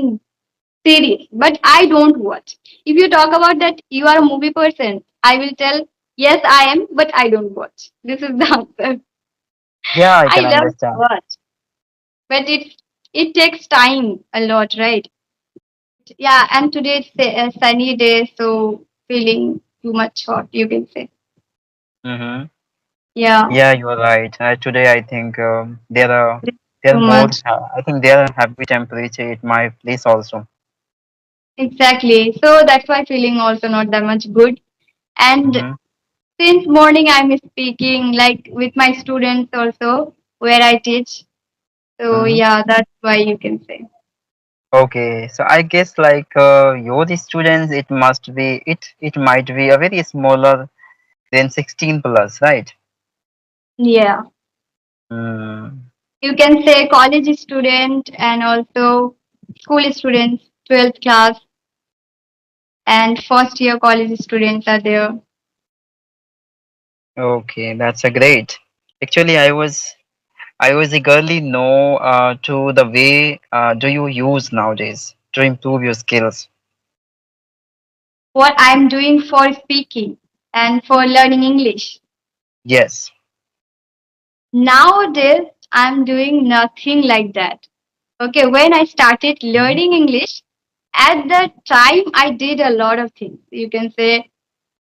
in series, but I don't watch. If you talk about that you are a movie person, I will tell yes I am, but I don't watch. This is the answer. Yeah, I I can love to understand. watch, but it takes time a lot, right? Yeah, and today it's a sunny day, so feeling too much hot, you can say. Mm-hmm. Yeah, Yeah, you are right. Today, I think there too are more. much. I think there are happy temperature at my place also. Exactly. So that's why feeling also not that much good. And Mm-hmm. since morning I'm speaking like with my students also where I teach. So Mm-hmm. yeah, that's why you can say. Okay, so I guess like your students, it might be a very smaller than 16 plus, right? Yeah. Mm. You can say college student and also school students, 12th class and first year college students are there. Okay, that's a great. Actually, I was eagerly know to the way do you use nowadays to improve your skills. What I'm doing for speaking and for learning English. Yes. Nowadays, I'm doing nothing like that. Okay, when I started Mm-hmm. learning English, at that time I did a lot of things. You can say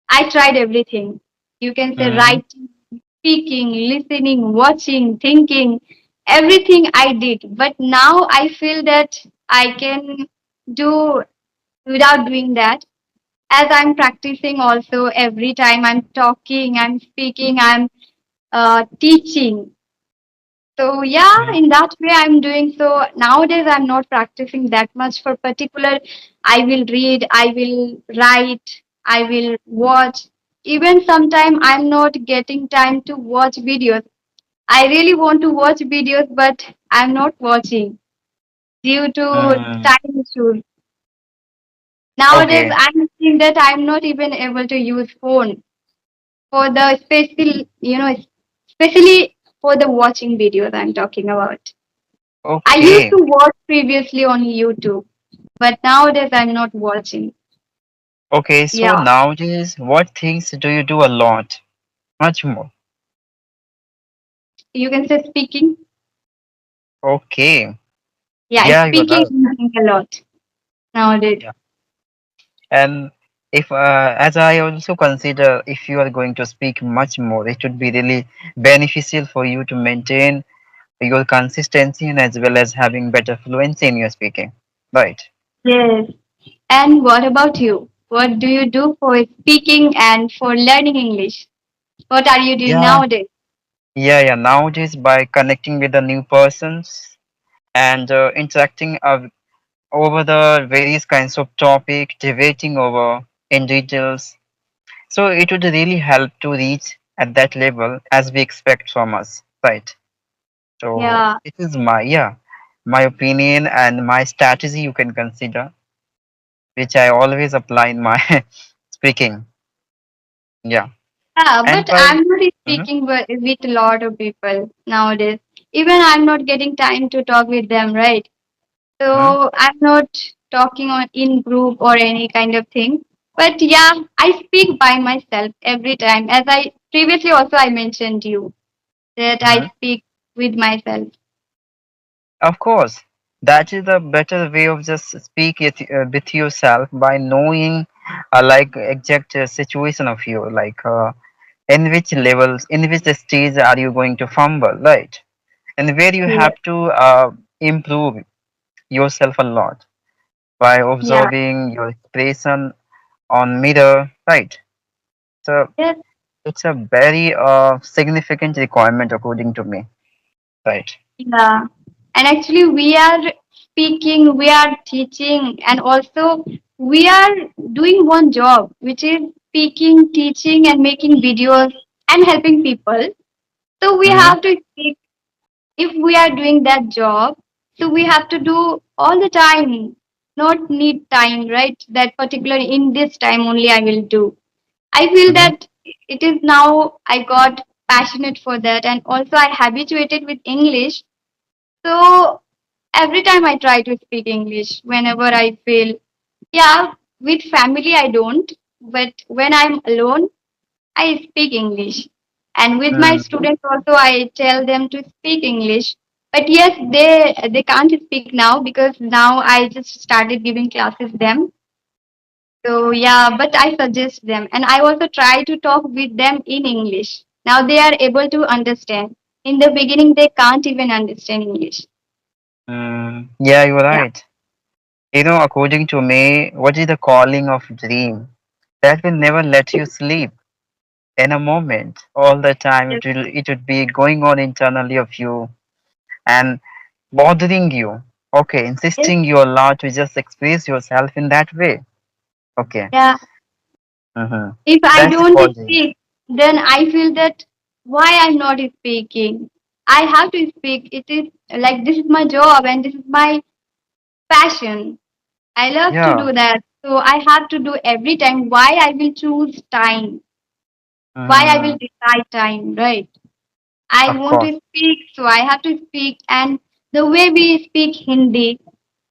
I tried everything. You can say Mm-hmm. writing, speaking, listening, watching, thinking, everything I did. But now I feel that I can do without doing that. As I'm practicing also every time I'm talking, I'm speaking, I'm teaching. So yeah, in that way I'm doing. So nowadays I'm not practicing that much for particular. I will read, I will write, I will watch. Even sometime I'm not getting time to watch videos. I really want to watch videos, but I'm not watching due to Mm-hmm. time issues. Nowadays Okay. I'm seeing that I'm not even able to use phone for the special, especially for the watching videos I'm talking about. I used Okay. to watch previously on YouTube, but nowadays I'm not watching. Okay. So Yeah, nowadays, what things do you do a lot? Much more. you can say speaking. Okay. Yeah, Yeah, you are speaking right. I'm doing a lot nowadays. Yeah. And if, as I also consider, if you are going to speak much more, it would be really beneficial for you to maintain your consistency and as well as having better fluency in your speaking. Right. Yes. And what about you? What do you do for speaking and for learning English? What are you doing Yeah. nowadays? Yeah. Nowadays, by connecting with the new persons and interacting over the various kinds of topic, debating over in details. So it would really help to reach at that level as we expect from us, right? So Yeah. it is my opinion and my strategy you can consider, which I always apply in my speaking. Yeah, Yeah, and but by I'm not mhm, speaking with a lot of people nowadays. Even I'm not getting time to talk with them, right? mhm, So I'm not talking on in group or any kind of thing. But yeah, I speak by myself every time. As I previously also I mentioned you that mhm. I speak with myself. Of course, that is the better way of just speak it with yourself by knowing like exact situation of you, like in which levels, in which stage are you going to fumble, right? And where you Yes. have to improve yourself a lot by Yeah. observing your expression on mirror, right? So Yes. it's a very significant requirement according to me, right? Yeah. And actually we are speaking, we are teaching, and also we are doing one job, which is speaking, teaching, and making videos and helping people. So we Mm-hmm. have to speak if we are doing that job, so we have to do all the time, not need time, right? That particular in this time only I will do. I feel Mm-hmm. that it is now I got passionate for that, and also I habituated with English. So Every time I try to speak English whenever I feel, yeah, with family I don't, but when I'm alone, I speak English. And with my Mm, students also, I tell them to speak English. But yes, they can't speak now because now I just started giving classes them. So yeah, but I suggest them, and I also try to talk with them in English. Now they are able to understand. In the beginning, they can't even understand English. yeah, you're Yeah, right. According to me, what is the calling of dream? That will never let you sleep in a moment. All the time, yes, it would be going on internally of you and bothering you. Okay, yes, insisting you a lot to just express yourself in that way. Okay. yeah. Mm-hmm. If I That's the don't calling. speak, then I feel that why I'm not speaking. I have to speak. It is like this is my job and this is my passion. I love to Yeah. do that. So I have to do every time. Why I will choose time? Why I will Mm, decide time, right? I of want course. to speak, so I have to speak. And the way we speak Hindi,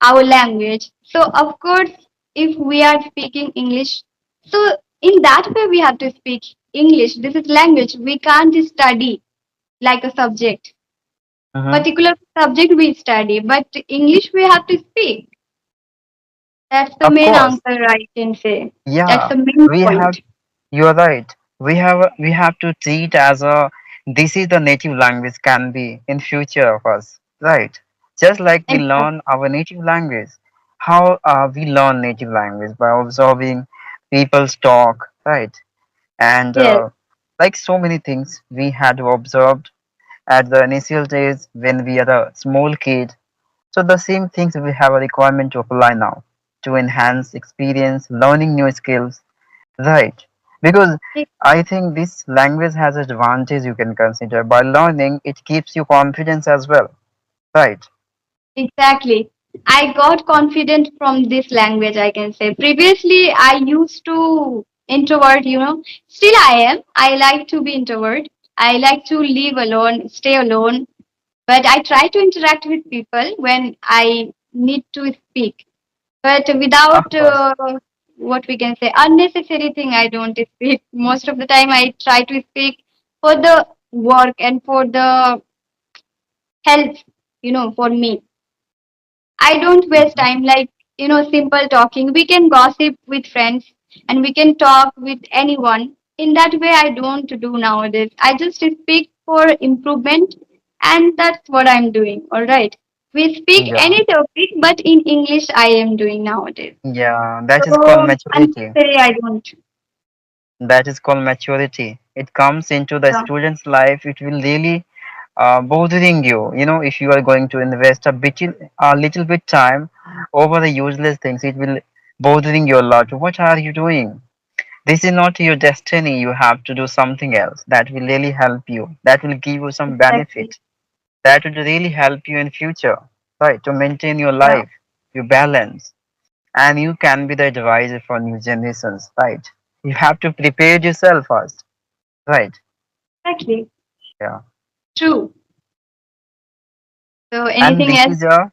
our language. So, of course, if we are speaking English, so in that way we have to speak English. This is language. We can't study like a subject. Mm-hmm. Particular subject we study, but English we have to speak. That's the Of main course. answer I can say. That's Yeah. the main We have point. You're right. We have to treat as a this is the native language can be in future of us, right? Just like we Exactly. learn our native language. How we learn native language by observing people's talk, right? And Yes, like so many things we had observed at the initial days when we are a small kid. So the same things we have a requirement to apply now to enhance experience, learning new skills. Right. Because e- I think this language has advantage you can consider. By learning, it keeps you confidence as well. Right. exactly. I got confident from this language, I can say. Previously, I used to introvert, Still I am. I like to be introvert. I like to live alone, stay alone. But I try to interact with people when I need to speak. But Of without course. what we can say, unnecessary thing, I don't speak. Most of the time, I try to speak for the work and for the health, for me. I don't waste Mhm. time like, simple talking. We can gossip with friends and we can talk with anyone. In that way, I don't do nowadays. I just speak for improvement and that's what I'm doing. All right. We speak Yeah. any topic, but in English, I am doing nowadays. Yeah. That is called So maturity. unnecessary, I don't. That is called maturity. It comes into the Yeah, student's life. It will really bothering you. If you are going to invest a little bit time over the useless things, it will bothering you a lot. What are you doing? This is not your destiny. You have to do something else that will really help you. That will give you some exactly. benefit. That will really help you in future, right? To maintain your Yeah, life, your balance, and you can be the advisor for new generations, right? You have to prepare yourself first, right? exactly. Yeah. True. So And anything this else? is a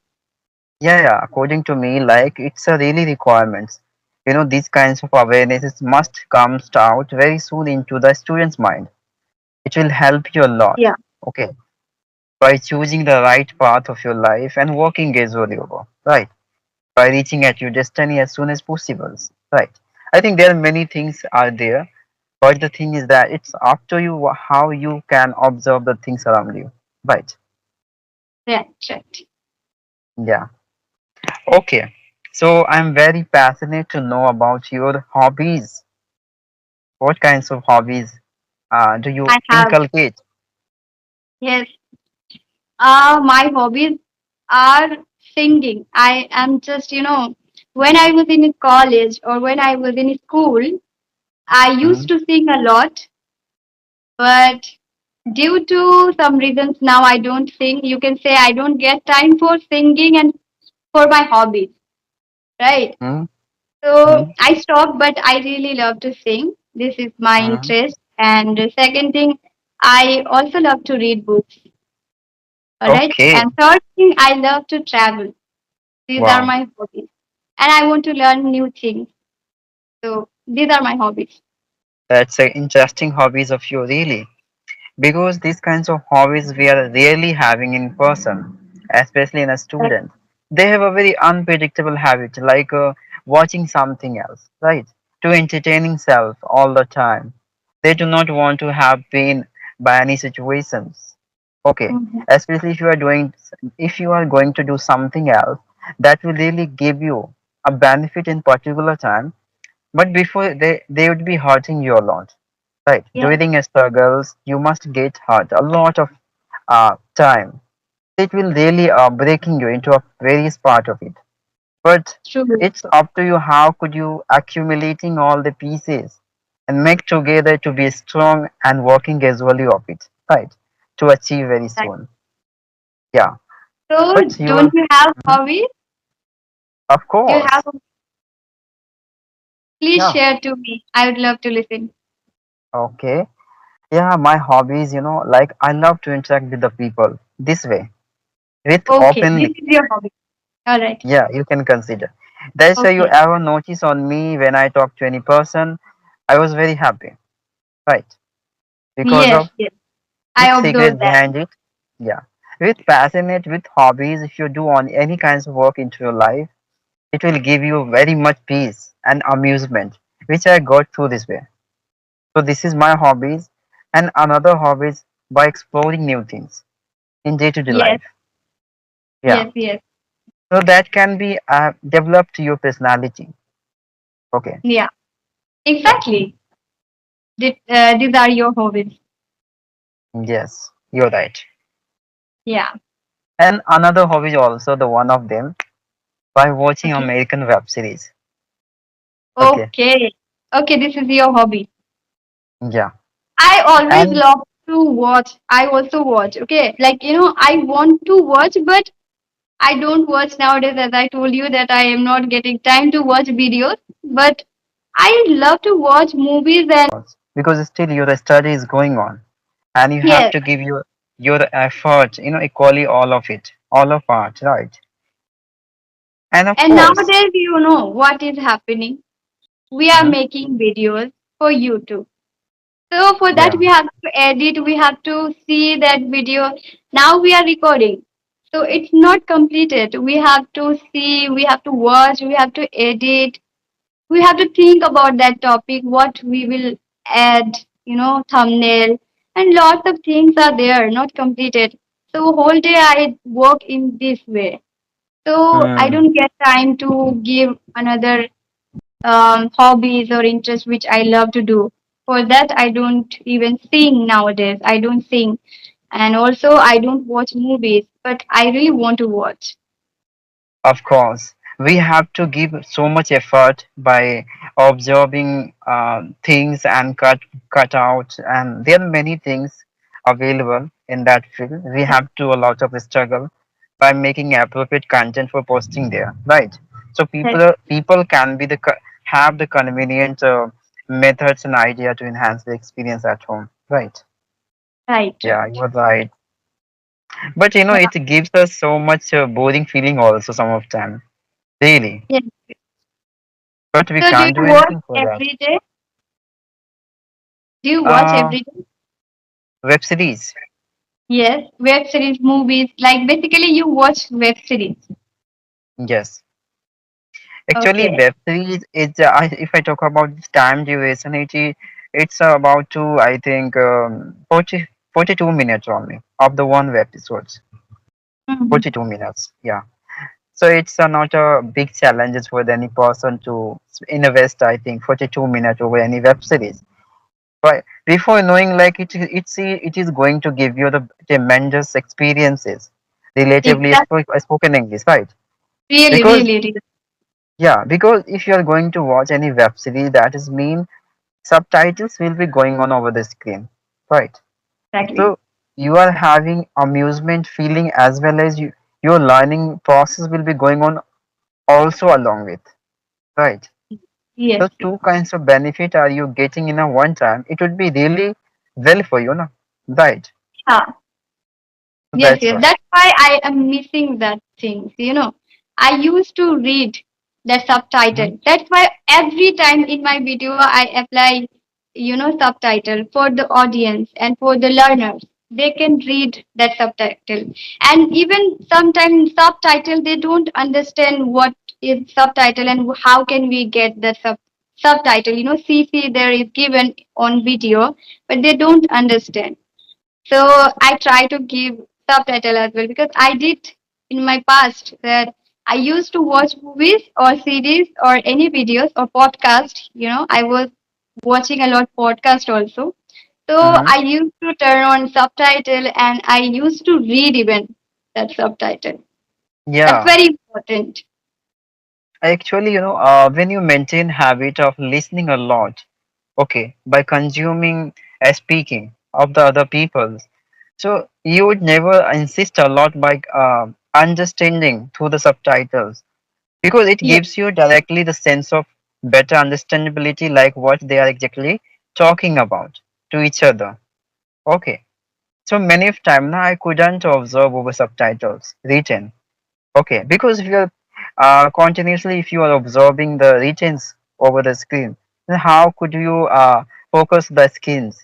yeah. According to me, like it's a really requirements. These kinds of awarenesses must come out very soon into the student's mind. It will help you a lot. Yeah, Okay, by choosing the right path of your life and working gradually over, right? By reaching at your destiny as soon as possible, right? I think there are many things are there, but the thing is that it's up to you how you can observe the things around you, right? yeah, right. Yeah. Okay. So I'm very passionate to know about your hobbies. What kinds of hobbies do you I have, inculcate? yes. My hobbies are singing. I am just, when I was in college or when I was in school, I used Mhm. to sing a lot, but due to some reasons now I don't sing. You can say I don't get time for singing and for my hobbies, right? Mhm. So Mhm. I stopped, but I really love to sing. This is my Mhm. interest. And the second thing, I also love to read books. All right. Okay. And third thing, I love to travel. These are Wow. my hobbies. And I want to learn new things. So these are my hobbies. That's a interesting hobbies of you, really. Because these kinds of hobbies we are rarely having in person, especially in a Correct. student. They have a very unpredictable habit, like watching something else, right? To entertaining self all the time. They do not want to have pain by any situations. Okay, Mhm. especially if you are going to do something else that will really give you a benefit in particular time, but before they would be hurting you a lot. Right. Yeah, During a struggles, you must get hurt a lot of time. It will really breaking you into a various part of it. But true. it's up to you how could you accumulating all the pieces and make together to be strong and working gradually of it. Right. To achieve very Right. soon. Yeah. So But you don't will, you have mhm, hobbies? of Do you have? course. Please Yeah. share to me. I would love to listen. Okay. Yeah, my hobbies, like I love to interact with the people this way, with Okay, this openly. is your hobby. All right. Yeah, you can consider. That's why you Okay. ever notice on me when I talk to any person, I was very happy, right? Because Yes, of yes. its I secret observed that. behind it. Yeah. With passionate, with hobbies, if you do on any kinds of work into your life, it will give you very much peace and amusement, which I got through this way. So this is my hobbies and another hobbies by exploring new things in day-to-day Yes, life. Yeah. yes, yes. So that can be developed to your personality. Okay. Yeah, Yeah. exactly. These are your hobbies. Yes, you're right. Yeah. And another hobby is also the one of them by watching Okay. American web series. Okay. Okay. Okay, this is your hobby. Yeah. I always And love to watch. I also watch. Okay. Like, I want to watch, but I don't watch nowadays, as I told you that I am not getting time to watch videos. But I love to watch movies and because still your study is going on and you have yes. to give your effort, equally all of it, all of art, right? And of And course, nowadays, what is happening? We are mhm, making videos for YouTube. So for that, yeah, we have to edit. We have to see that video. Now we are recording. So it's not completed. We have to see, we have to watch, we have to edit, we have to think about that topic, what we will add, thumbnail, and lots of things are there, not completed. So whole day I work in this way. So I mm, don't get time to give another hobbies or interests which I love to do. For that, I don't even sing nowadays. I don't sing. And also, I don't watch movies, but I really want to watch. of course, we have to give so much effort by observing things and cut out, and there are many things available in that field. We have to a lot of struggle by making appropriate content for posting there, right? So Yes, people can be have the convenient methods and idea to enhance the experience at home, right? right, Yeah, right. you're right. But Yeah. it gives us so much boring feeling also some of time, really. Yes. But we So, do can't do you watch anything for that. every day? Do you watch Uh, every day? web series. Yes, web series, movies. Like basically, you watch web series. Yes. Actually, Okay. web series is, if I talk about this time duration, it's about I think, 42 minutes only of the one web episodes. Mhm. 42 minutes. Yeah. So it's not a big challenge for any person to invest, I think, 42 minutes over any web series. But before knowing, like it is going to give you the tremendous experiences, relatively Exactly. spoken English, right? Really, Because really, really. yeah, because if you are going to watch any web series, that is mean subtitles will be going on over the screen, right? Exactly. So you are having amusement feeling as well as your learning process will be going on also along with, right? Yes. So two kinds of benefit are you getting in a one time. It would be really well for you, no? Right? Yeah. Yes, That's yes. why. That's why I am missing that things. I used to read the Mhm. subtitle. That's why every time in my video I apply, subtitle for the audience and for the learners. They can read that subtitle. And even sometimes subtitle they don't understand what is subtitle and how can we get the subtitle. CC there is given on video, but they don't understand. So I try to give subtitle as well because I did in my past that I used to watch movies or series or any videos or podcast. I was watching a lot podcast also. So Mhm. I used to turn on subtitle and I used to read even that subtitle. That's Yeah. very important. Actually, when you maintain habit of listening a lot, okay, by consuming speaking of the other people's, so you would never insist a lot by understanding through the subtitles because it Yes, gives you directly the sense of better understandability, like what they are exactly talking about to each other. Okay, so many of time now I couldn't observe over subtitles written. Okay, because if you're continuously, if you are observing the writtens over the screen, then how could you focus the skins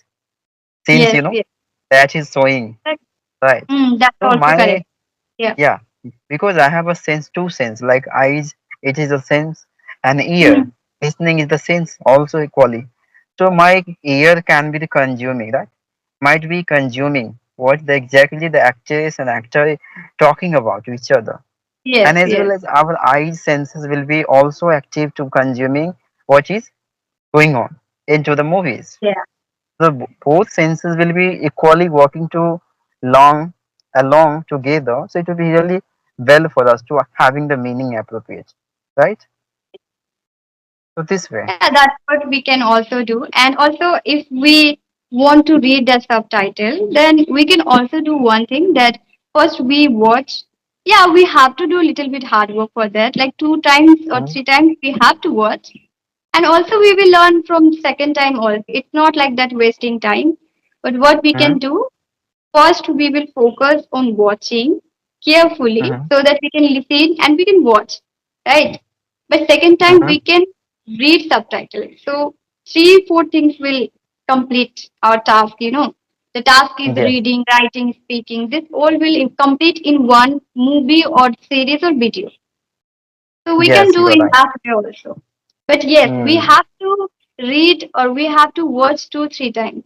since yes, yes. that is showing, right? That's So also my correct. Yeah. yeah, because I have a sense, two sense, like eyes, it is a sense, and ear, Mm, listening is the sense also equally. So my ear can be the consuming, right? Might be consuming what the exactly the actress and actor talking about to each other, and yes, as well yes. as our eyes senses will be also active to consuming what is going on into the movies. Yeah. So both senses will be equally working to long along together. So it will be really well for us to having the meaning appropriate, right? So this way. Yeah, that's what we can also do. And also, if we want to read the subtitle, then we can also do one thing that first we watch. Yeah, we have to do a little bit hard work for that. Like two times or Mm-hmm. three times we have to watch. And also we will learn from second time also. It's not like that wasting time. But what we Mm-hmm. can do, first, we will focus on watching carefully Mm-hmm. so that we can listen and we can watch, right? But second time, Mm-hmm. we can read subtitles. So three, four things will complete our task. The task is Yes. reading, writing, speaking. This all will complete in one movie or series or video. So we can Yes, do you are in right. that way also. But yes, we Mm. have to read or we have to watch two, three times.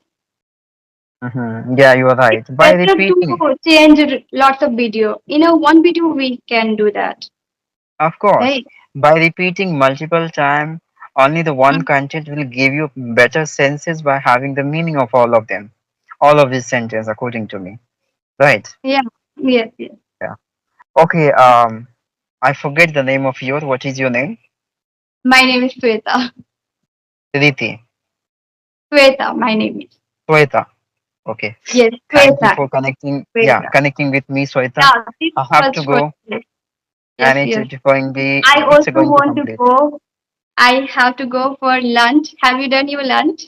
Mm-hmm. Yeah, you are It's right. By better repeating, to change lots of video. One video we can do that, of course, right? by repeating multiple time, only the one Mm. content will give you better senses by having the meaning of all of them, all of these sentences, according to me. Right. Yeah. Yes. Yes. Yeah. Okay. I forget the name of yours. What is your name? My name is Sweta. Riti. Sweta. My name is. Sweta. Okay. Yes. Thank you Sweta. for connecting. Yeah, Sweta. connecting with me, Sweta. Yeah. This I have to was for. go, Yes. and Yes. Yes. I it's also going to want to complete. go. I have to go for lunch. Have you done your lunch?